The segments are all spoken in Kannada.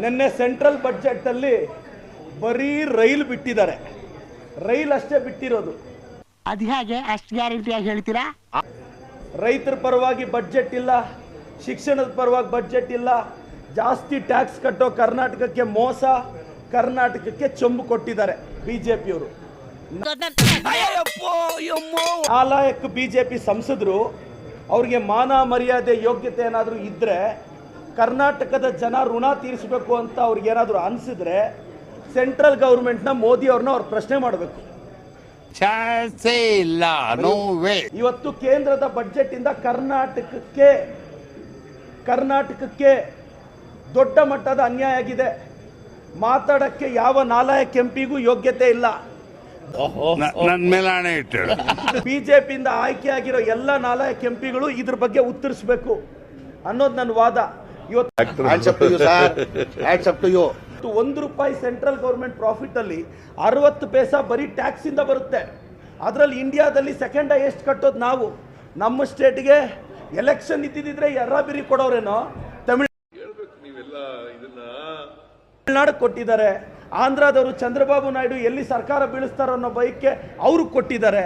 ನಿನ್ನೆ ಸೆಂಟ್ರಲ್ ಬಜೆಟಲ್ಲಿ ಬರೀ ರೈಲು ಬಿಟ್ಟಿದ್ದಾರೆ, ರೈಲ್ ಅಷ್ಟೇ ಬಿಟ್ಟಿರೋದು. ಅದು ಹೇಗೆ ಅಷ್ಟು ಗ್ಯಾರಂಟಿಯಾಗಿ ಹೇಳ್ತೀರಾ? ರೈತರ ಪರವಾಗಿ ಬಡ್ಜೆಟ್ ಇಲ್ಲ, ಶಿಕ್ಷಣದ ಪರವಾಗಿ ಬಡ್ಜೆಟ್ ಇಲ್ಲ, ಜಾಸ್ತಿ ಟ್ಯಾಕ್ಸ್ ಕಟ್ಟೋ ಕರ್ನಾಟಕಕ್ಕೆ ಮೋಸ, ಕರ್ನಾಟಕಕ್ಕೆ ಚೊಂಬು ಕೊಟ್ಟಿದ್ದಾರೆ ಬಿಜೆಪಿಯವರು. ನಾಲಾಯಕ ಬಿಜೆಪಿ ಸಂಸದರು ಅವ್ರಿಗೆ ಮಾನ ಮರ್ಯಾದೆ ಯೋಗ್ಯತೆ ಏನಾದರೂ ಇದ್ದರೆ ಕರ್ನಾಟಕದ ಜನ ಋಣ ತೀರಿಸಬೇಕು ಅಂತ ಅವ್ರಿಗೆ ಏನಾದರೂ ಅನಿಸಿದ್ರೆ ಸೆಂಟ್ರಲ್ ಗೌರ್ಮೆಂಟ್ನ ಮೋದಿ ಅವ್ರನ್ನ ಅವ್ರು ಪ್ರಶ್ನೆ ಮಾಡಬೇಕು. ಇವತ್ತು ಕೇಂದ್ರದ ಬಡ್ಜೆಟ್ ಇಂದ ಕರ್ನಾಟಕಕ್ಕೆ ದೊಡ್ಡ ಮಟ್ಟದ ಅನ್ಯಾಯ ಆಗಿದೆ. ಮಾತಾಡಕ್ಕೆ ಯಾವ ನಾಲಾಯಕ ಎಂಪಿಗೂ ಯೋಗ್ಯತೆ ಇಲ್ಲ. ಬಿಜೆಪಿಯಿಂದ ಆಯ್ಕೆಯಾಗಿರೋ ಎಲ್ಲ ನಾಲಾಯಕ ಎಂಪಿಗಳು ಇದ್ರ ಬಗ್ಗೆ ಉತ್ತರಿಸಬೇಕು ಅನ್ನೋದು ನನ್ನ ವಾದ. ಇವತ್ತು ₹1 ಸೆಂಟ್ರಲ್ ಗೌರ್ಮೆಂಟ್ ಪ್ರಾಫಿಟ್ ಅಲ್ಲಿ 60 ಪೈಸಾ ಬರೀ ಟ್ಯಾಕ್ಸ್ ಇಂದ ಬರುತ್ತೆ. ಅದರಲ್ಲಿ ಇಂಡಿಯಾದಲ್ಲಿ ಸೆಕೆಂಡ್ ಹೈಯೆಸ್ಟ್ ಕಟ್ಟೋದು ನಾವು. ನಮ್ಮ ಸ್ಟೇಟ್ಗೆ ಎಲೆಕ್ಷನ್ ಇದ್ದಿದ್ರೆ ಎರ್ರಾಬಿರಿ ಕೊಡೋರೇನೋ ತಮಿಳುನಾಡು ಕೊಟ್ಟಿದ್ದಾರೆ. ಆಂಧ್ರದವರು ಚಂದ್ರಬಾಬು ನಾಯ್ಡು ಎಲ್ಲಿ ಸರ್ಕಾರ ಬೀಳಿಸ್ತಾರೋ ಅನ್ನೋ ಬಯಕೆ ಅವರು ಕೊಟ್ಟಿದ್ದಾರೆ.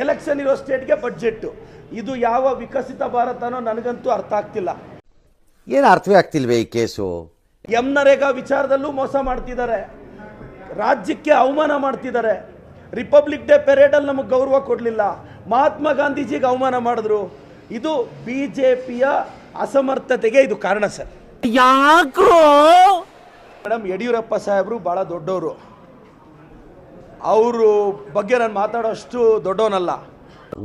ಎಲೆಕ್ಷನ್ ಇರೋ ಸ್ಟೇಟ್ಗೆ ಬಡ್ಜೆಟ್. ಇದು ಯಾವ ವಿಕಸಿತ ಭಾರತನೋ ನನಗಂತೂ ಅರ್ಥ ಆಗ್ತಿಲ್ಲ. ಏನು ಅರ್ಥವೇ ಆಗ್ತಿಲ್ವೇ ಈ ಕೇಸು? ನರೇಗಾ ವಿಚಾರದಲ್ಲೂ ಮೋಸ ಮಾಡ್ತಿದ್ದಾರೆ, ರಾಜ್ಯಕ್ಕೆ ಅವಮಾನ ಮಾಡ್ತಿದ್ದಾರೆ. ರಿಪಬ್ಲಿಕ್ ಡೇ ಪೆರೇಡಲ್ಲಿ ನಮಗೆ ಗೌರವ ಕೊಡಲಿಲ್ಲ, ಮಹಾತ್ಮ ಗಾಂಧೀಜಿಗೆ ಅವಮಾನ ಮಾಡಿದ್ರು. ಇದು ಬಿಜೆಪಿಯ ಅಸಮರ್ಥತೆಗೆ ಇದು ಕಾರಣ ಸರ್. ಯಾಕೋ ಮೇಡಮ್, ಯಡಿಯೂರಪ್ಪ ಸಾಹೇಬರು ಭಾಳ ದೊಡ್ಡವರು, ಅವರು ಬಗ್ಗೆ ನಾನು ಮಾತಾಡೋಷ್ಟು ದೊಡ್ಡವನಲ್ಲ.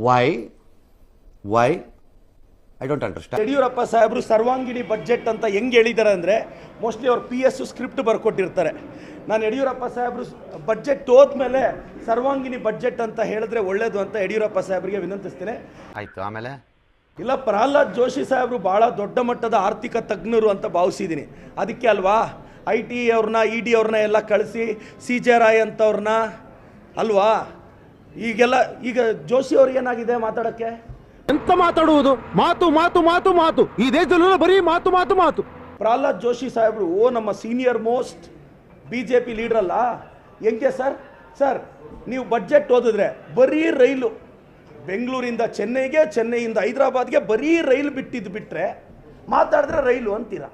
Why I don't understand. Yediyurappa ಸಾಹೇಬರು ಸರ್ವಾಂಗಿಣಿ ಬಡ್ಜೆಟ್ ಅಂತ ಹೆಂಗೆ ಹೇಳಿದ್ದಾರೆ ಅಂದರೆ ಮೋಸ್ಟ್ಲಿ ಅವ್ರು PS ಸ್ಕ್ರಿಪ್ಟ್ ಬರ್ಕೊಟ್ಟಿರ್ತಾರೆ. ನಾನು ಯಡಿಯೂರಪ್ಪ ಸಾಹೇಬರು ಬಡ್ಜೆಟ್ ಹೋದ್ಮೇಲೆ ಸರ್ವಾಂಗಿಣಿ ಬಡ್ಜೆಟ್ ಅಂತ ಹೇಳಿದ್ರೆ ಒಳ್ಳೇದು ಅಂತ ಯಡಿಯೂರಪ್ಪ ಸಾಹೇಬರಿಗೆ ವಿನಂತಿಸ್ತೇನೆ. ಆಯ್ತು, ಆಮೇಲೆ ಇಲ್ಲ, ಪ್ರಹ್ಲಾದ್ ಜೋಶಿ ಸಾಹೇಬರು ಭಾಳ ದೊಡ್ಡ ಮಟ್ಟದ ಆರ್ಥಿಕ ತಜ್ಞರು ಅಂತ ಭಾವಿಸಿದ್ದೀನಿ. ಅದಕ್ಕೆ ಅಲ್ವಾ IT ಅವ್ರನ್ನ ED ಅವ್ರನ್ನ ಎಲ್ಲ ಕಳಿಸಿ CJ ರಾಯ್ ಅಂತವ್ರನ್ನ ಅಲ್ವಾ ಈಗ ಜೋಶಿ ಅವ್ರಿಗೆ ಏನಾಗಿದೆ ಮಾತಾಡೋಕ್ಕೆ? ಎಂತ ಮಾತಾಡುವುದು? ಮಾತು ಮಾತು ಮಾತು ಮಾತು. ಈ ದೇಶದಲ್ಲೂ ಬರೀ ಮಾತು ಮಾತು ಮಾತು. ಪ್ರಹ್ಲಾದ್ ಜೋಶಿ ಸಾಹೇಬರು ನಮ್ಮ ಸೀನಿಯರ್ ಮೋಸ್ಟ್ BJP ಲೀಡರ್ ಅಲ್ಲ. ಹೆಂಗೆ ಸರ್ ನೀವು ಬಡ್ಜೆಟ್ ಓದಿದ್ರೆ ಬರೀ ರೈಲು, ಬೆಂಗಳೂರಿಂದ ಚೆನ್ನೈಗೆ, ಚೆನ್ನೈಯಿಂದ ಹೈದರಾಬಾದ್ಗೆ ಬರೀ ರೈಲು ಬಿಟ್ಟರೆ ಮಾತಾಡಿದ್ರೆ ರೈಲು ಅಂತೀರಾ.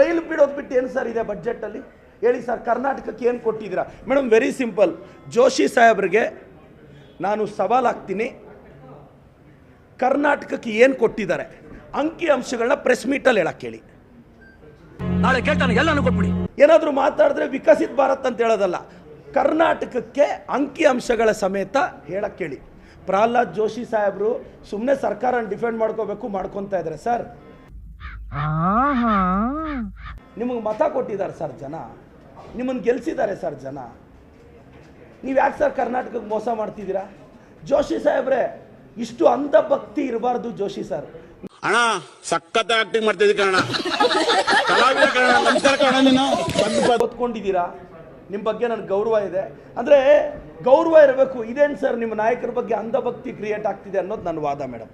ರೈಲು ಬಿಡೋದು ಬಿಟ್ಟು ಏನು ಸರ್ ಇದೆ ಬಡ್ಜೆಟಲ್ಲಿ ಹೇಳಿ ಸರ್? ಕರ್ನಾಟಕಕ್ಕೆ ಏನು ಕೊಟ್ಟಿದ್ದೀರಾ? Madam, very simple. ಜೋಶಿ ಸಾಹೇಬ್ರಿಗೆ ನಾನು ಸವಾಲಾಗ್ತೀನಿ, ಕರ್ನಾಟಕಕ್ಕೆ ಏನು ಕೊಟ್ಟಿದ್ದಾರೆ ಅಂಕಿ ಅಂಶಗಳನ್ನ ಪ್ರೆಸ್ ಮೀಟಲ್ಲಿ ಹೇಳಕ್ಕೆ ಹೇಳಿ. ನಾಳೆ ಕೇಳ್ತಾನೆ, ಎಲ್ಲಾನು ಕೊಟ್ಬಿಡಿ. ಏನಾದರೂ ಮಾತಾಡಿದ್ರೆ ವಿಕಸಿತ ಭಾರತ್ ಅಂತ ಹೇಳೋದಲ್ಲ, ಕರ್ನಾಟಕಕ್ಕೆ ಅಂಕಿ ಅಂಶಗಳ ಸಮೇತ ಹೇಳಕ್ಕೆ ಹೇಳಿ. ಪ್ರಹ್ಲಾದ್ ಜೋಶಿ ಸಾಹೇಬರು ಸುಮ್ಮನೆ ಸರ್ಕಾರನ ಡಿಫೆಂಡ್ ಮಾಡ್ಕೊತಾ ಇದ್ದಾರೆ ಸರ್. ನಿಮಗೆ ಮತ ಕೊಟ್ಟಿದ್ದಾರೆ ಸರ್ ಜನ, ನಿಮ್ಮನ್ನು ಗೆಲ್ಸಿದ್ದಾರೆ ಸರ್ ಜನ. ನೀವು ಯಾಕೆ ಸರ್ ಕರ್ನಾಟಕಕ್ಕೆ ಮೋಸ ಮಾಡ್ತಿದ್ದೀರಾ? ಜೋಶಿ ಸಾಹೇಬ್ರೆ, ಇಷ್ಟು ಅಂಧ ಭಕ್ತಿ ಇರಬಾರ್ದು ಜೋಶಿ ಸರ್. ಅಣ್ಣ ಸಖತ್ ಆಕ್ಟಿಂಗ್ ಮಾಡ್ತಿದ್ದೀವಿ ಕಣ, ಕಲಾವಿದ ಕಣ, ನಮಸ್ಕಾರ ಕಣ. ನೀನು ಓದ್ಕೊಂಡಿದ್ದೀರಾ, ನಿಮ್ಮ ಬಗ್ಗೆ ನನಗೆ ಗೌರವ ಇದೆ. ಅಂದರೆ ಗೌರವ ಇರಬೇಕು. ಇದೇನು ಸರ್ ನಿಮ್ಮ ನಾಯಕರ ಬಗ್ಗೆ ಅಂಧ ಭಕ್ತಿ ಕ್ರಿಯೇಟ್ ಆಗ್ತಿದೆ ಅನ್ನೋದು ನನ್ನ ವಾದ ಮೇಡಮ್.